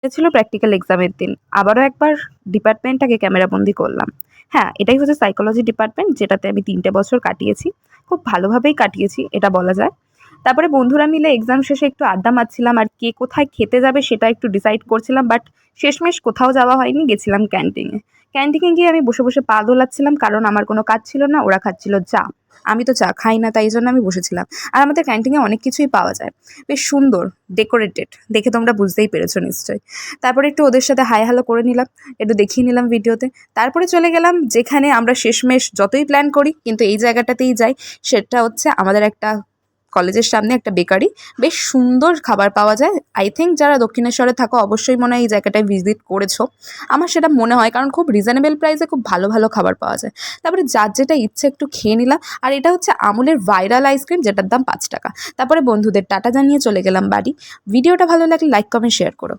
এটা ছিল প্র্যাকটিক্যাল এক্সামের দিন। আবারও একবার ডিপার্টমেন্টটাকে ক্যামেরাবন্দি করলাম। হ্যাঁ, এটাই হচ্ছে সাইকোলজি ডিপার্টমেন্ট, যেটাতে আমি ৩টে বছর কাটিয়েছি। খুব ভালোভাবেই কাটিয়েছি এটা বলা যায়। তারপরে বন্ধুরা মিলে এক্সাম শেষে একটু আড্ডা মারছিলাম আর কে কোথায় খেতে যাবে সেটা একটু ডিসাইড করছিলাম। বাট শেষমেশ কোথাও যাওয়া হয়নি, গেছিলাম ক্যান্টিনে। ক্যান্টিনে গিয়ে আমি বসে, বসে পা দোলাচ্ছিলাম কারণ আমার কোনো কাজ ছিল না, ওরা খাচ্ছিল চা। আমি তো চা খাই না, তাই জন্য আমি বসেছিলাম। আর আমাদের ক্যান্টিনে অনেক কিছুই পাওয়া যায়। বেশ সুন্দর ডেকোরেটেড, দেখে তোমরা বুঝতেই পেরেছো নিশ্চয়ই। তারপরে একটু ওদের সাথে হাই হ্যালো করে নিলাম, একটু দেখিয়ে নিলাম ভিডিওতে। তারপরে চলে গেলাম যেখানে আমরা শেষমেশ যতই প্ল্যান করি কিন্তু এই জায়গাটাতেই যাই, সেটা হচ্ছে আমাদের একটা কলেজের সামনে একটা বেকারি। বেশ সুন্দর খাবার পাওয়া যায়। আই থিঙ্ক যারা দক্ষিণেশ্বরে থাকো অবশ্যই মনে হয় এই জায়গাটায় ভিজিট করেছো। আমার সেটা মনে হয়, কারণ খুব রিজনেবল প্রাইসে খুব ভালো ভালো খাবার পাওয়া যায়। তারপরে যার যেটা ইচ্ছে একটু খেয়ে নিলাম। আর এটা হচ্ছে আমুলের ভাইরাল আইসক্রিম, যেটার দাম ৫ টাকা। তারপরে বন্ধুদের টাটা জানিয়ে চলে গেলাম বাড়ি। ভিডিওটা ভালো লাগলে লাইক কমেন্ট শেয়ার করো।